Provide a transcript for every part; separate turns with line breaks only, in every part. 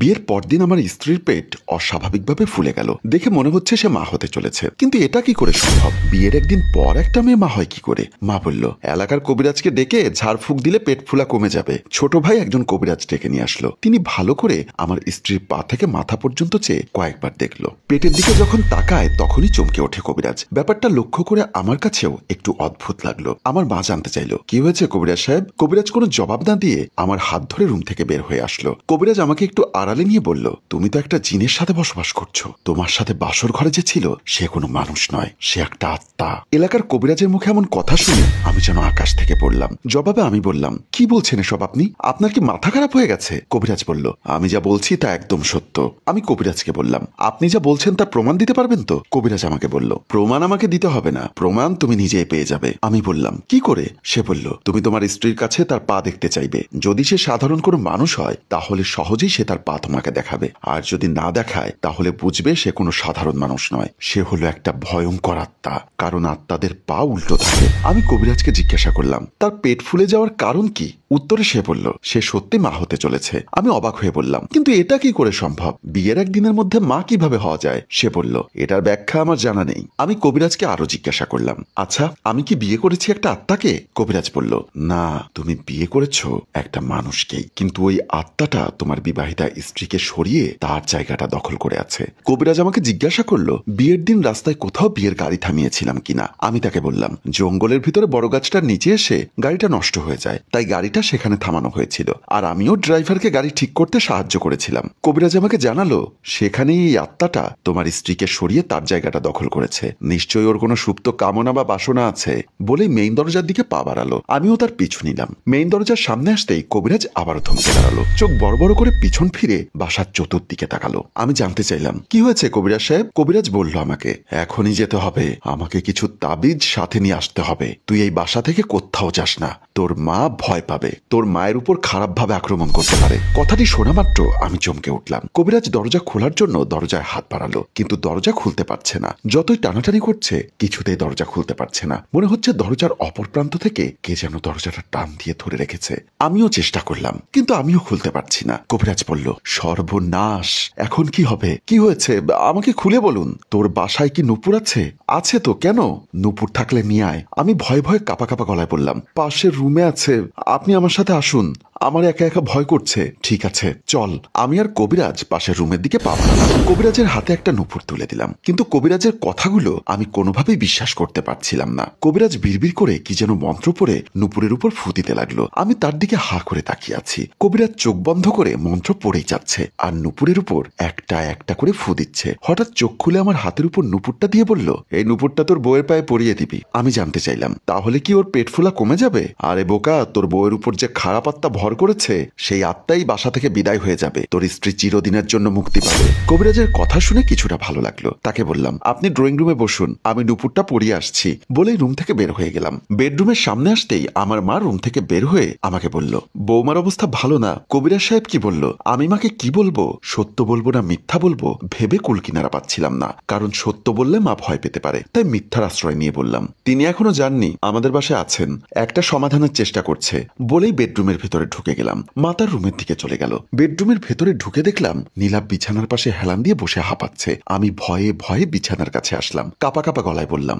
বিয়ের পরদিন আমার স্ত্রীর পেট অস্বাভাবিকভাবে ফুলে গেল। দেখে মনে হচ্ছে সে মা হতে চলেছে, কিন্তু এটা কি করে সম্ভব? বিয়ের একদিন পর একটা মেয়ে মা হয় কি করে? মা বলল, এলাকার কবিরাজকে ডেকে ঝাড়ফুঁক দিলে পেট ফুলা কমে যাবে। ছোট ভাই একজন কবিরাজ ডেকে নিয়ে আসলো। তিনি ভালো করে আমার স্ত্রীর পা থেকে মাথা পর্যন্ত চেয়ে কয়েকবার দেখলো। পেটের দিকে যখন তাকায় তখনই চমকে ওঠে কবিরাজ। ব্যাপারটা লক্ষ্য করে আমার কাছেও একটু অদ্ভুত লাগলো। আমার মা জানতে চাইলো, কি হয়েছে কবিরাজ সাহেব? কবিরাজ কোনো জবাব না দিয়ে আমার হাত ধরে রুম থেকে বের হয়ে আসলো। কবিরাজ আমাকে একটু আড়ালে নিয়ে বলল, তুমি তো একটা জিনের সাথে বসবাস করছো। তোমার সাথে বাসর ঘরে যে ছিল সে কোনো মানুষ নয়, সে একটা আত্মা। এলাকার কবিরাজের মুখে এমন কথা শুনে আমি যেন আকাশ থেকে পড়লাম। জবাবে আমি বললাম, কি বলছেন এসব আপনি? আপনার কি মাথা খারাপ হয়ে গেছে? কবিরাজ বলল, আমি যা বলছি তা একদম সত্য। আমি কবিরাজকে বললাম, আপনি যা বলছেন তার প্রমাণ দিতে পারবেন তো? কবিরাজ আমাকে বলল, প্রমাণ আমাকে দিতে হবে না, প্রমাণ তুমি নিজেই পেয়ে যাবে। আমি বললাম, কি করে? সে বলল, তুমি তোমার স্ত্রীর কাছে তার পা দেখতে চাইবে। যদি সে সাধারণ কোনো মানুষ হয় তাহলে সহজেই সে তার পা তোমাকে দেখাবে, আর যদি না দেখায় তাহলে বুঝবে সে কোনো সাধারণ মানুষ নয়, সে হলো একটা ভয়ঙ্কর আত্মা, কারণ আত্মাদের পা উল্টো থাকে। আমি কবিরাজকে জিজ্ঞাসা করলাম, তার পেট ফুলে যাওয়ার কারণ কি? উত্তরে সে বলল, সে সত্যি মা হতে চলেছে। আমি অবাক হয়ে বললাম, কিন্তু এটা কি করে সম্ভব? বিয়ের একদিনের মধ্যে মা কিভাবে হওয়া যায়? সে বলল, এটার ব্যাখ্যা আমার জানা নেই। আমি কবিরাজকে আরো জিজ্ঞাসা করলাম, আচ্ছা আমি কি বিয়ে করেছি একটা আত্মাকে? কবিরাজ বলল, না, তুমি বিয়ে করেছো একটা মানুষকেই, কিন্তু ওই আত্মাটা তোমার বিবাহিতা স্ত্রীকে সরিয়ে তার জায়গাটা দখল করে আছে। কবিরাজ আমাকে জিজ্ঞাসা করলো, বিয়ের দিন রাস্তায় কোথাও বিয়ের গাড়ি থামিয়েছিলাম কিনা। আমি তাকে বললাম, জঙ্গলের ভিতরে বড় গাছটার নিচে এসে গাড়িটা নষ্ট হয়ে যায়, তাই গাড়িটা সেখানে থামানো হয়েছিল, আর আমিও ড্রাইভারকে গাড়ি ঠিক করতে সাহায্য করেছিলাম। কবিরাজ আমাকে জানালো, সেখানেই এই আত্মাটা তোমার স্ত্রীকে সরিয়ে তার জায়গাটা দখল করেছে। নিশ্চয়ই ওর কোনো সুপ্ত কামনা বা বাসনা আছে। বলেই মেইন দরজার দিকে পা বাড়ালো। আমিও তার পিছু নিলাম। মেইন দরজার সামনে আসতেই কবিরাজ আবারও থমকে দাঁড়ালো। চোখ বড় বড় করে পিছন ফিরে বাসার চতুর্দিকে তাকালো। আমি জানতে চাইলাম, কি হয়েছে কবিরাজ সাহেব? কবিরাজ বলল আমাকে, এখনই যেতে হবে, আমাকে কিছু তাবিজ সাথে নিয়ে আসতে হবে। তুই এই বাসা থেকে কোথাও যাস না, তোর মা ভয় পাবে, তোর মায়ের উপর খারাপ ভাবে আক্রমণ করতে পারে। কথাটি শোনা মাত্র আমি চমকে উঠলাম। কবিরাজ দরজা খোলার জন্য দরজায় হাত বাড়ালো, কিন্তু দরজা খুলতে পারছে না। যতই টানাটানি করছে কিছুতেই দরজা খুলতে পারছে না। মনে হচ্ছে দরজার অপর প্রান্ত থেকে কে যেন দরজাটা টান দিয়ে ধরে রেখেছে। আমিও চেষ্টা করলাম, কিন্তু আমিও খুলতে পারছি না। কবিরাজ বলল, সর্বনাশ, এখন কি হবে? কি হয়েছে আমাকে খুলে বলুন। তোর বাসায় কি নুপুর আছে? আছে তো, কেন? নুপুর থাকলে নিয়ে আয়। আমি ভয়ে ভয়ে কাঁপা কাঁপা গলায় বললাম, পাশের রুমে আছে, আপনি আমার সাথে আসুন, আমার একা একা ভয় করছে। ঠিক আছে চল। আমি আর কবিরাজ পাশের রুমের দিকে পা বাড়ালাম। কবিরাজের হাতে একটা নুপুর তুলে দিলাম, কিন্তু কবিরাজের কথাগুলো আমি কোনোভাবেই বিশ্বাস করতে পারছিলাম না। কবিরাজ বিড়বিড় করে কি যেন মন্ত্র পড়ে নুপুরের উপর ফু দিতে লাগলো। আমি তার দিকে হা করে তাকিয়ে আছি। কবিরাজ চোখ বন্ধ করে মন্ত্র পড়েই যাচ্ছে আর নুপুরের উপর একটা একটা করে ফু দিচ্ছে। হঠাৎ চোখ খুলে আমার হাতের উপর নুপুরটা দিয়ে বলল, এই নুপুরটা তোর বউয়ের পায়ে পরিয়ে দিবি। আমি জানতে চাইলাম, তাহলে কি ওর পেট ফোলা কমে যাবে? আরে বোকা, তোর বউয়ের উপর যে খারাপ আত্মা ভর করেছে সেই আত্মাই বাসা থেকে বিদায় হয়ে যাবে, তোর স্ত্রী চিরদিনের জন্য মুক্তি পাবে। কবিরাজের কথা শুনে কিছুটা ভালো লাগলো। তাকে বললাম, আপনি ড্রয়িং রুমে বসুন, আমি নুপুরটা পরিয়ে আসছি। বলেই রুম থেকে বের হয়ে গেলাম। বেডরুমের সামনে আসতেই আমার মা রুম থেকে বের হয়ে আমাকে বলল, বৌমার অবস্থা ভালো না। কবিরাজ সাহেব কি বলল? আমি মাকে কি বলবো, সত্য বলবো না মিথ্যা বলবো ভেবে কুলকিনারা পাচ্ছিলাম না, কারণ সত্য বললে মা ভয় পেতে পারে, তাই মিথ্যার আশ্রয় নিয়ে বললাম, তিনি এখনো যাননি, আমাদের বাসায় আছেন, একটা সমাধানের চেষ্টা করছে। বলেই বেডরুমের ভেতরে ঢুকে গেলাম। মা তার রুমের দিকে চলে গেল। বেডরুমের ভেতরে ঢুকে দেখলাম নীলাভ বিছানার পাশে হেলান দিয়ে বসে হাঁপাচ্ছে। আমি ভয়ে ভয়ে বিছানার কাছে আসলাম। কাপা কাপা গলায় বললাম,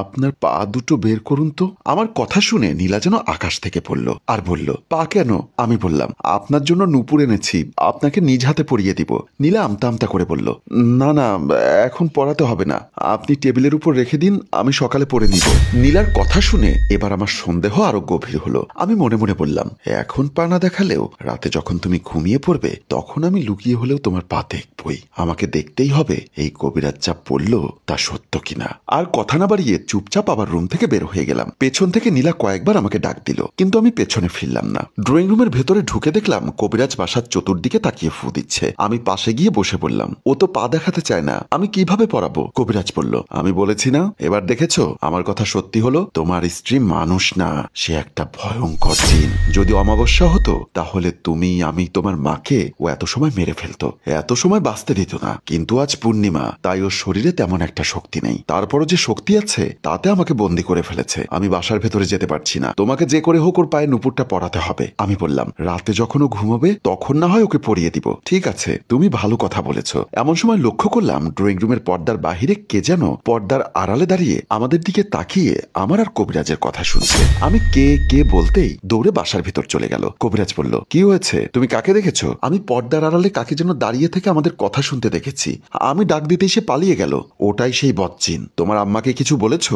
আপনার পা দুটো বের করুন তো। আমার কথা শুনে নীলা যেন আকাশ থেকে পড়ল আর বলল, পা কেন? আমি বললাম, আপনার জন্য নুপুর এনেছি, আপনাকে নিজ হাতে পরিয়ে দিব। নীলা আমতা আমতা করে বলল, না না, এখন পড়াতে হবে না, আপনি টেবিলের উপর রেখে দিন, আমি সকালে পরে নিব। নীলার কথা শুনে এবার আমার সন্দেহ আরো গভীর হলো। আমি মনে মনে বললাম, এখন পা না দেখালেও রাতে যখন তুমি ঘুমিয়ে পড়বে তখন আমি লুকিয়ে হলেও তোমার পা দেখবই। আমাকে দেখতেই হবে এই কবিরাজ যা বলল তা সত্য কিনা। আর কথা না বাড়িয়ে চুপচাপ আবার রুম থেকে বের হয়ে গেলাম। পেছন থেকে নীলা কয়েকবার আমাকে ডাক দিল, কিন্তু আমি পেছনে ফিরলাম না। ড্রয়িং রুমের ভেতরে ঢুকে দেখলাম কবিরাজ বাসার চতুর্দিকে তাকিয়ে ফু দিচ্ছে। আমি পাশে গিয়ে বসে বললাম, ও তো পা দেখাতে চায় না, আমি কিভাবে পড়াবো? কবিরাজ বলল, আমি বলেছি না, এবার দেখেছো আমার কথা সত্যি হলো, তোমার স্ত্রী মানুষ না, সে একটা ভয়ঙ্কর জিন। যদি অমাবস্যা অমাবস্যা হতো তাহলে তুমি, আমি, তোমার মাকে ও এত সময় মেরে ফেলতো, এত সময় বাঁচতে দিত না। কিন্তু আজ পূর্ণিমা, তাই ওর শরীরে তেমন একটা শক্তি নেই। তারপরও যে শক্তি আছে তাতে আমাকে বন্দি করে ফেলেছে। আমি বাসার ভেতরে যেতে পারছি না। তোমাকে যে করে হোক ওর পায়ে নুপুরটা পরাতে হবে। আমি বললাম, রাতে যখন ও ঘুমাবে তখন না হয় ওকে পরিয়ে দিব। ঠিক আছে, তুমি ভালো কথা বলেছ। এমন সময় লক্ষ্য করলাম ড্রয়িং রুমের পর্দার বাহিরে কে যেন পর্দার আড়ালে দাঁড়িয়ে আমাদের দিকে তাকিয়ে আমার আর কবিরাজের কথা শুনছে। আমি কে কে বলতেই দৌড়ে বাসার ভিতর চলে গেল। কবিরাজ বলল, কি হয়েছে, তুমি কাকে দেখেছো? আমি পর্দার আড়ালে কাকে যেন দাঁড়িয়ে থেকে আমাদের কথা শুনতে দেখেছি। আমি ডাক দিতেই সে পালিয়ে গেল। ওটাই সেই বদচিন। তোমার আম্মাকে কিছু বলেছো?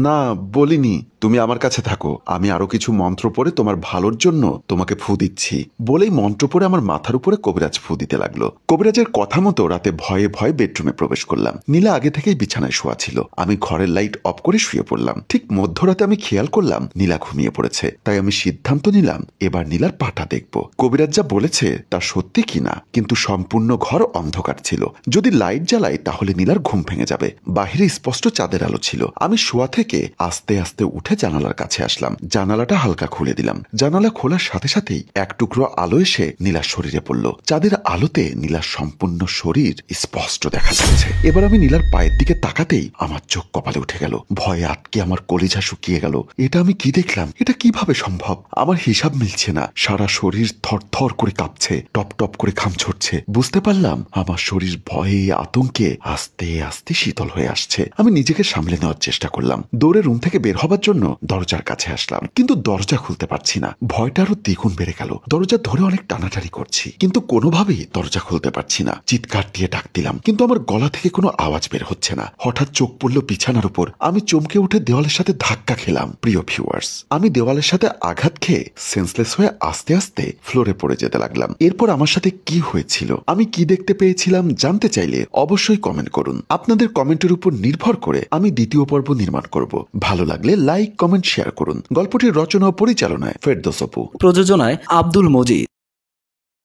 না, বলিনি। তুমি আমার কাছে থাকো, আমি আরো কিছু মন্ত্র পড়ে তোমার ভালোর জন্য তোমাকে ফু দিচ্ছি। বলেই মন্ত্র পড়ে আমার মাথার উপরে কবিরাজ ফু দিতে লাগলো। কবিরাজের কথা মতো রাতে ভয়ে ভয়ে বেডরুমে প্রবেশ করলাম। নীলা আগে থেকেই বিছানায় শোয়া ছিল। আমি ঘরের লাইট অফ করে শুয়ে পড়লাম। ঠিক মধ্যরাতে আমি খেয়াল করলাম নীলা ঘুমিয়ে পড়েছে। তাই আমি সিদ্ধান্ত নিলাম এবার নীলার পাটা দেখব। কবিরাজ যা বলেছে তা সত্যি কিনা, কিন্তু সম্পূর্ণ ঘর অন্ধকার ছিল। যদি লাইট জ্বালাই তাহলে নীলার ঘুম ভেঙে যাবে। বাহিরে স্পষ্ট চাঁদের আলো ছিল। আমি শোয়া থেকে আস্তে আস্তে উঠে জানালার কাছে আসলাম। জানালাটা হালকা খুলে দিলাম। জানালা খোলার সাথে সাথেই এক টুকরো আলো এসে নীলার শরীরে পড়ল। চাঁদের আলোতে নীলার সম্পূর্ণ শরীর স্পষ্ট দেখা যাচ্ছে। এবার আমি নীলার পায়ের দিকে তাকাতেই আমার চোখ কপালে উঠে গেল। ভয়ে আটকে আমার কলিজা শুকিয়ে গেল। এটা আমি কি দেখলাম? এটা কিভাবে সম্ভব? আমার হিসাব মিলছে না। সারা শরীর থরথর করে কাঁপছে, টপ টপ করে ঘাম ছড়ছে। বুঝতে পারলাম আমার শরীর ভয়ে আতঙ্কে আস্তে আস্তে শীতল হয়ে আসছে। আমি নিজেকে সামলে নেওয়ার চেষ্টা করলাম। দৌড়ে রুম থেকে বের হবার জন্য দরজার কাছে আসলাম, কিন্তু দরজা খুলতে পারছি না। ভয়টা আরো দ্বিগুণ বেড়ে গেল। দরজা ধরে অনেক টানাটানি করছি, কিন্তু কোনোভাবেই দরজা খুলতে পারছি না। চিৎকার দিয়ে ডাক দিলাম, কিন্তু আমার গলা থেকে কোনো আওয়াজ বের হচ্ছে না। হঠাৎ চোখ পড়ল বিছানার উপর। আমি চমকে উঠে দেওয়ালের সাথে ধাক্কা খেলাম। প্রিয় ভিউয়ার্স, আমি দেওয়ালের সাথে আঘাত খেয়ে সেন্সলেস হয়ে আস্তে আস্তে ফ্লোরে পড়ে যেতে লাগলাম। এরপর আমার সাথে কি হয়েছিল, আমি কি দেখতে পেয়েছিলাম জানতে চাইলে অবশ্যই কমেন্ট করুন। আপনাদের কমেন্টের উপর নির্ভর করে আমি দ্বিতীয় পর্ব নির্মাণ করব। ভালো লাগলে লাইক, কমেন্ট, শেয়ার করুন। গল্পটির রচনা ও পরিচালনায় ফেরদৌস অপু,
প্রযোজনায় আব্দুল মজিদ।